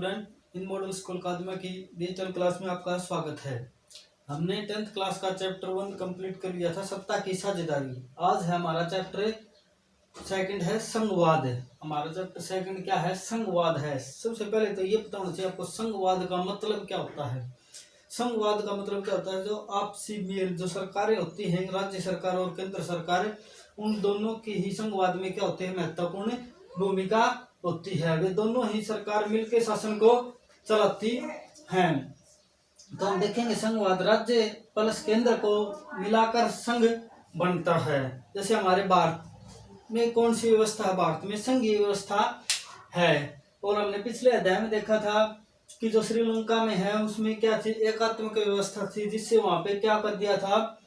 Student, इन model school अकादमी की digital class में आपका स्वागत है। हमने 10th क्लास का चैप्टर 1 कंप्लीट कर लिया था, सत्ता की साझेदारी। आज है हमारा चैप्टर सेकंड है संघवाद। हमारा चैप्टर सेकंड क्या है? संघवाद है। सबसे पहले तो ये पता होना चाहिए आपको संघवाद का मतलब क्या होता है। संघवाद का मतलब क्या होता है? जो आपसी मेल, जो सरकारें होती हैं, राज्य सरकार और केंद्र सरकार, उन दोनों की ही संघवाद में क्या होते हैं? महत्वपूर्ण भूमिका होती है। वे दोनों ही सरकार मिलकर शासन को चलाती हैं। तो हम देखेंगे संघवाद राज्य प्लस केंद्र को मिलाकर संघ बनता है। जैसे हमारे भारत में कौन सी व्यवस्था है? भारत में संघीय व्यवस्था है। और हमने पिछले अध्याय में देखा था कि जो श्रीलंका में है उसमें क्या थी? एकात्मक व्यवस्था थी, जिससे वहां पे क्या कर दिया था?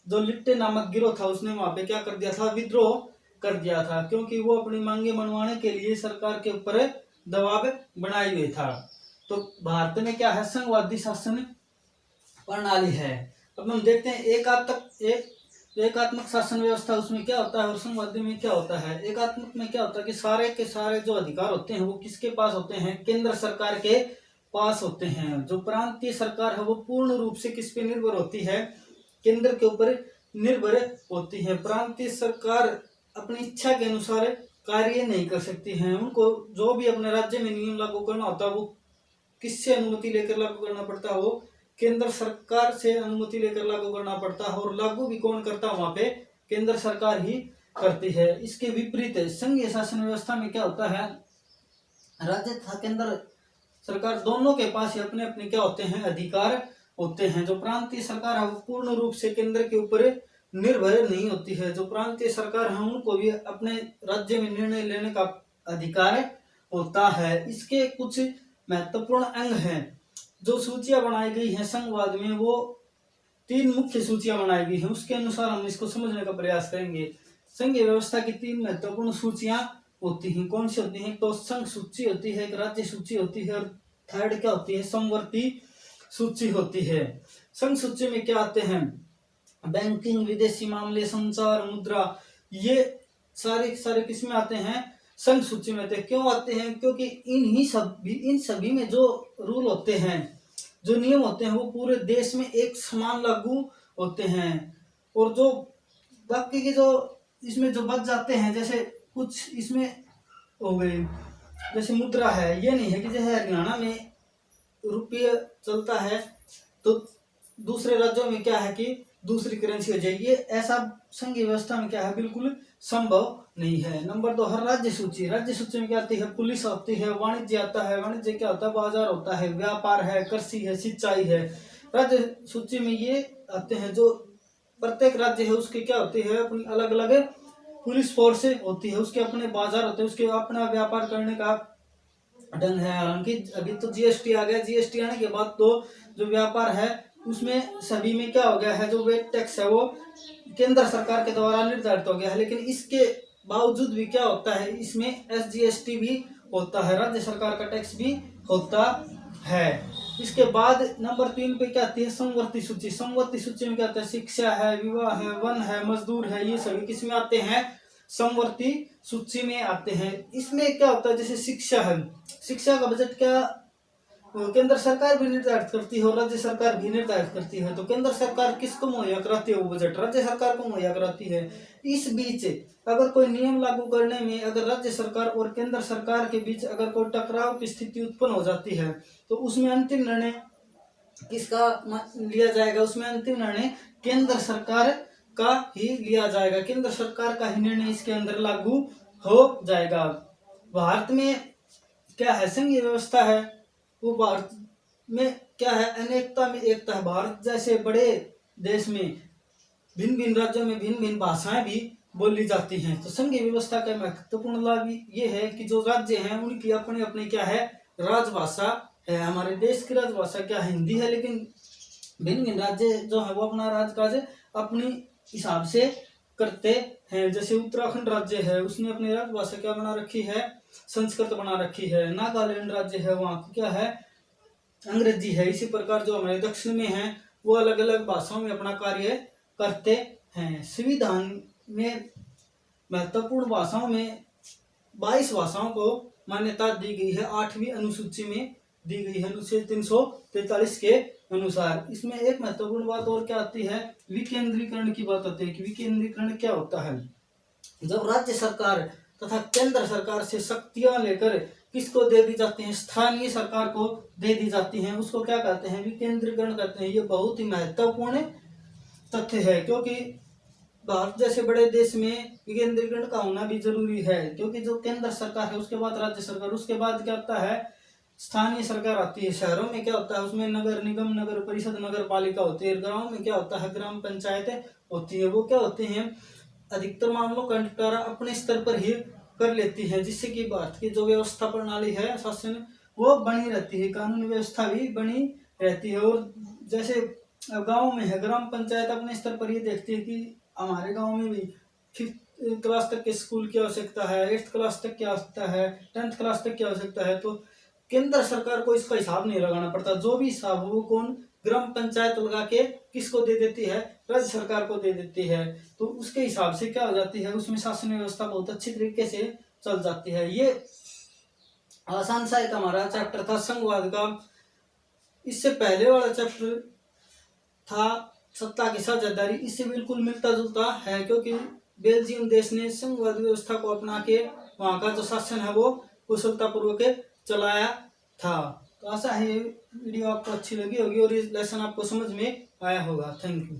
जो लिट्टे नामक गिरोह था उसने वहां पे क्या कर दिया था? विद्रोह कर दिया था, क्योंकि वो अपनी मांगे मनवाने के लिए सरकार के ऊपर दबाव बनाए हुए था। तो भारत में क्या है? संघवादी शासन प्रणाली है। अब हम देखते हैं एकात्मक शासन व्यवस्था, उसमें क्या होता है और संघवादी में क्या होता है। एकात्मक में क्या होता है कि सारे के सारे जो अधिकार होते हैं वो किसके पास होते हैं? केंद्र सरकार के पास होते हैं। जो प्रांतीय सरकार है वो पूर्ण रूप से किस पे निर्भर होती है? केंद्र के ऊपर निर्भर होती है। प्रांतीय सरकार अपनी इच्छा के अनुसार कार्य नहीं कर सकती हैं। उनको जो भी अपने राज्य में नियम लागू करना होता है वो किससे अनुमति लेकर लागू करना पड़ता है? वो केंद्र सरकार से अनुमति लेकर लागू करना पड़ता है। और लागू भी कौन करता है? वहां पे केंद्र सरकार ही करती है। इसके विपरीत संघीय शासन व्यवस्था में क्या होता है? राज्य तथा केंद्र सरकार दोनों के पास ही अपने अपने क्या होते हैं? अधिकार होते हैं। जो प्रांतीय सरकार है वो पूर्ण रूप से केंद्र के ऊपर निर्भर नहीं होती है। जो प्रांतीय सरकार है उनको भी अपने राज्य में निर्णय लेने का अधिकार होता है। इसके कुछ महत्वपूर्ण अंग हैं। जो सूचियां बनाई गई हैं संघवाद में, वो 3 मुख्य सूचियां बनाई गई हैं। उसके अनुसार हम इसको समझने का प्रयास करेंगे। संघीय व्यवस्था की 3 महत्वपूर्ण सूचियां होती हैं। कौन सी होती हैं? तो संघ सूची होती है, एक राज्य सूची होती है, और थर्ड क्या होती है? समवर्ती सूची होती है। संघ सूची में क्या आते हैं? बैंकिंग, विदेशी मामले, संचार, मुद्रा, ये सारे किसमें आते हैं? संघ सूची में आते हैं। क्यों आते हैं? क्योंकि इन सभी में जो रूल होते हैं, जो नियम होते हैं, वो पूरे देश में एक समान लागू होते हैं। और जो बाकी के जो इसमें जो बच जाते हैं, जैसे कुछ इसमें हो गए, जैसे मुद्रा है, ये नहीं है कि जैसे हरियाणा में रुपये चलता है तो दूसरे राज्यों में क्या है कि दूसरी करेंसी हो जाएगी। ऐसा संघीय व्यवस्था में क्या है? बिल्कुल संभव नहीं है। नंबर 2, हर राज्य सूची में क्या आती है? पुलिस आती है, वाणिज्य आता है। वाणिज्य क्या होता है? बाजार होता है, व्यापार है, कृषि है, सिंचाई है। राज्य सूची में ये आते हैं। जो प्रत्येक राज्य है उसके क्या होती है? अपनी अलग अलग पुलिस फोर्स होती है, उसके अपने बाजार होते हैं, उसके अपना व्यापार करने का ढंग है। हालांकि अभी तो जीएसटी आ गया। जीएसटी आने के बाद तो जो व्यापार है उसमें सभी में क्या हो गया है? जो वेट टैक्स है वो केंद्र सरकार के द्वारा निर्धारित हो गया है। लेकिन इसके बावजूद भी क्या होता है? इसमें एसजीएसटी भी होता है, राज्य सरकार का टैक्स भी होता है। इसके बाद नंबर 3 पे क्या आती है? समवर्ती सूची। समवर्ती सूची में क्या आता है? शिक्षा है, विवाह है, वन है, मजदूर है, ये सभी किसमें आते हैं? समवर्ती सूची में आते हैं। इसमें क्या होता है? जैसे शिक्षा है, शिक्षा का बजट क्या केंद्र सरकार भी निर्धारित करती है और राज्य सरकार भी निर्धारित करती है। तो केंद्र सरकार किसको मुहैया कराती है? वो बजट राज्य सरकार को मुहैया कराती है। इस बीच अगर कोई नियम लागू करने में अगर राज्य सरकार और केंद्र सरकार के बीच अगर कोई टकराव की स्थिति उत्पन्न हो जाती है तो उसमें अंतिम निर्णय किसका लिया जाएगा? उसमें अंतिम निर्णय केंद्र सरकार का ही लिया जाएगा। केंद्र सरकार का ही निर्णय इसके अंदर लागू हो जाएगा। भारत में क्या है? संघीय व्यवस्था है। वो भारत में क्या है? अनेकता में एकता है। भारत जैसे बड़े देश में भिन्न भिन्न राज्यों में भिन्न भिन्न भाषाएं भी बोली जाती हैं। तो संघीय व्यवस्था का महत्वपूर्ण लाभ ये है कि जो राज्य हैं उनकी अपनी अपनी क्या है? राजभाषा है। हमारे देश की राजभाषा क्या है? हिंदी है, लेकिन भिन्न भिन्न राज्य जो है वो अपना राजकाज अपनी हिसाब से करते हैं। जैसे उत्तराखंड राज्य है, उसने अपनी राजभाषा क्या बना रखी है? संस्कृत बना रखी है। नागालैंड राज्य है, वहाँ की क्या है? अंग्रेजी है। इसी प्रकार जो हमारे दक्षिण में है वो अलग अलग भाषाओं में अपना कार्य करते हैं। संविधान में महत्वपूर्ण भाषाओं में 22 भाषाओं को मान्यता दी गई है 8वीं अनुसूची में दी गई है अनुच्छेद 343 के अनुसार। इसमें एक महत्वपूर्ण बात और क्या आती है, विकेंद्रीकरण की बात आती है कि विकेंद्रीकरण क्या होता है। जब राज्य सरकार तथा केंद्र सरकार से शक्तियां लेकर किसको दे दी जाती हैं, स्थानीय सरकार को दे दी जाती हैं, उसको क्या कहते हैं, विकेंद्रीकरण कहते हैं। ये बहुत ही महत्वपूर्ण तथ्य है, क्योंकि भारत जैसे बड़े देश में विकेंद्रीकरण का होना भी जरूरी है, क्योंकि जो केंद्र सरकार है उसके बाद राज्य सरकार, उसके बाद क्या होता है, स्थानीय सरकार आती है। शहरों में क्या होता है, उसमें नगर निगम, नगर परिषद, नगर पालिका होती है। गाँव में क्या होता है, ग्राम पंचायतें होती है। वो क्या होते हैं, अधिकतर मामलों का निपटारा अपने स्तर पर ही कर लेती है, जिससे कि भारत की जो व्यवस्था प्रणाली है, शासन, वो बनी रहती है, कानून व्यवस्था भी बनी रहती है। और जैसे गांव में है, ग्राम पंचायत अपने स्तर पर ये देखती है कि हमारे गांव में भी 5th क्लास तक के स्कूल की आवश्यकता है, 8th क्लास तक की आवश्यकता है, 10th क्लास तक की आवश्यकता है। तो केंद्र सरकार को इसका हिसाब नहीं लगाना पड़ता, जो भी हिसाब हो वो कौन, ग्राम पंचायत लगा के किसको दे देती है, राज्य सरकार को दे देती है। तो उसके हिसाब से क्या हो जाती है, उसमें शासन व्यवस्था बहुत अच्छी तरीके से चल जाती है। ये आसान सा एक हमारा चैप्टर था संघवाद का। इससे पहले वाला चैप्टर था सत्ता की साझेदारी, इससे बिल्कुल मिलता जुलता है, क्योंकि बेल्जियम देश ने संघवाद व्यवस्था को अपना के वहां का जो शासन है वो कुशलतापूर्वक चलाया था। तो आशा है ये वीडियो आपको अच्छी लगी होगी और ये लेसन आपको समझ में आया होगा। Thank you.